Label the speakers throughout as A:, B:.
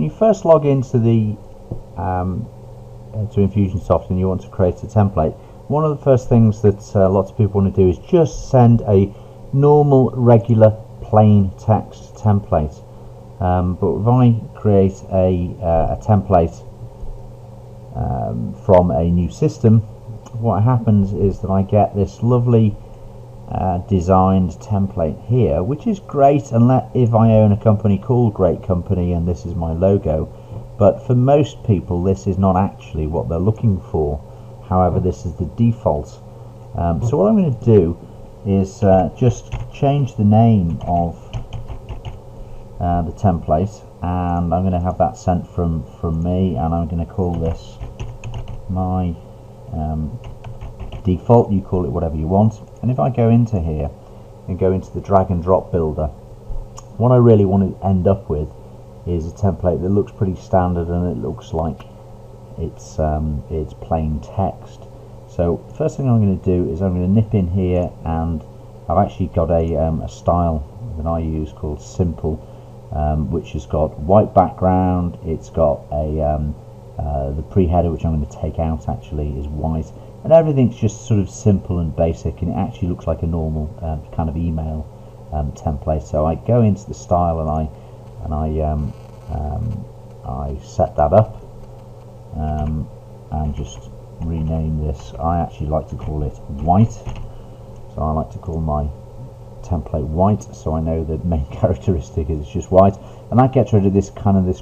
A: you first log into the to Infusionsoft and you want to create a template, one of the first things that lots of people want to do is just send a normal, regular, plain text template. But if I create a template from a new system, what happens is that I get this lovely designed template here, which is great if I own a company called Great Company and this is my logo. But for most people this is not actually what they're looking for. However, this is the default. So what I'm going to do is just change the name of the template, and I'm going to have that sent from me, and I'm going to call this my default. You call it whatever you want. And if I go into here and go into the drag and drop builder, what I really want to end up with is a template that looks pretty standard and it looks like it's plain text. So first thing I'm going to do is I'm going to nip in here, and I've actually got a style that I use called Simple, which has got white background. It's got the pre-header, which I'm going to take out, actually is white, and everything's just sort of simple and basic, and it actually looks like a normal kind of email template. So I go into the style and I set that up and just rename this. I actually like to call it white, so I like to call my template white, so I know the main characteristic is it's just white, and that gets rid of this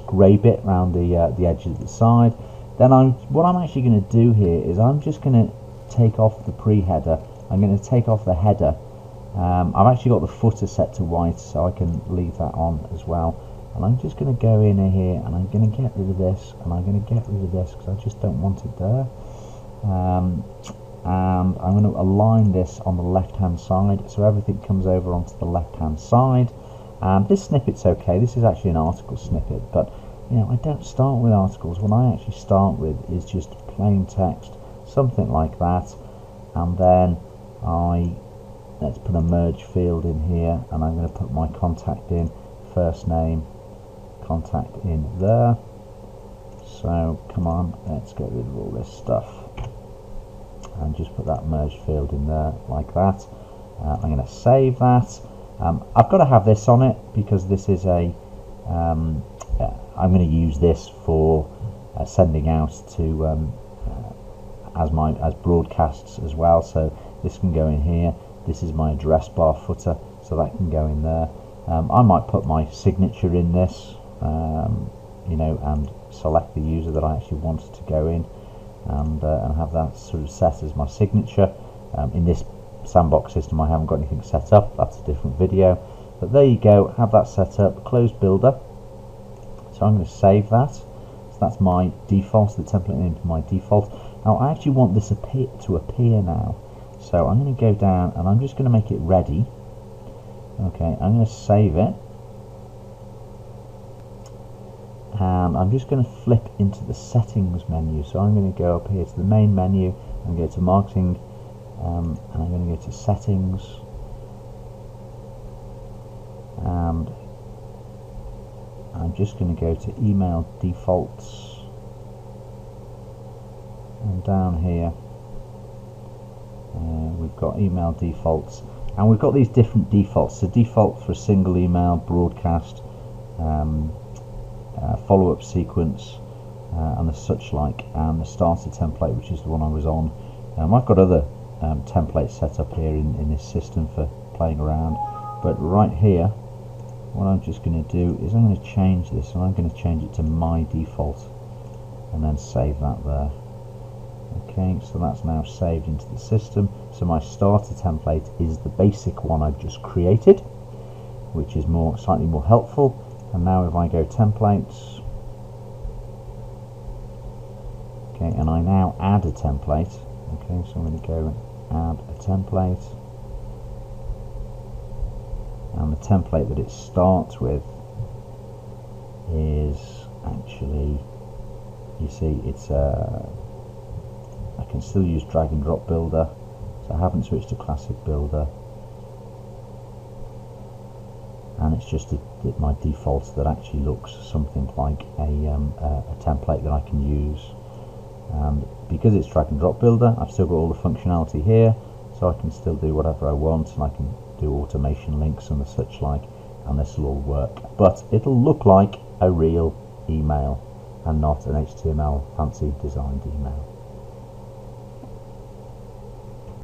A: grey bit around the edge of the side. Then what I'm actually going to do here is I'm just going to take off the pre-header. I'm going to take off the header. I've actually got the footer set to white, so I can leave that on as well. And I'm just going to go in here and I'm going to get rid of this, and I'm going to get rid of this because I just don't want it there. And I'm going to align this on the left hand side, so everything comes over onto the left hand side. And this snippet's okay. This is actually an article snippet, but you know, I don't start with articles. What I actually start with is just plain text, something like that. And then let's put a merge field in here, and I'm going to put my contact in, first name, contact in there. So come on, let's get rid of all this stuff and just put that merge field in there like that. I'm going to save that. I've got to have this on it because this is I'm going to use this for sending out to as broadcasts as well. So this can go in here. This is my address bar footer, so that can go in there. I might put my signature in this, you know, and select the user that I actually want to go in, and have that sort of set as my signature. In this sandbox system I haven't got anything set up, that's a different video, but there you go, have that set up, close builder. So I'm going to save that. So that's my default, the template name to my default. Now I actually want this to appear now, so I'm going to go down and I'm just going to make it ready. Okay, I'm going to save it, and I'm just going to flip into the settings menu. So I'm going to go up here to the main menu and go to marketing, and I'm going to go to settings, and I'm just going to go to email defaults, and down here we've got email defaults, and we've got these different defaults. So default for a single email, broadcast, follow-up sequence, and the such like, and the starter template, which is the one I was on. I've got other templates set up here in this system for playing around, but right here what I'm just going to do is I'm going to change this, and I'm going to change it to my default and then save that there. Okay, so that's now saved into the system. So my starter template is the basic one I've just created, which is slightly more helpful. And now if I go templates, okay, and I now add a template. Okay, so I'm going to go and add a template, and the template that it starts with is actually, you see, it's I can still use drag and drop builder, so I haven't switched to classic builder. And and it's just my default that actually looks something like a template that I can use. And because it's drag and drop builder, I've still got all the functionality here, so I can still do whatever I want, and I can do automation links and the such like, and this will all work. But it'll look like a real email and not an HTML fancy designed email.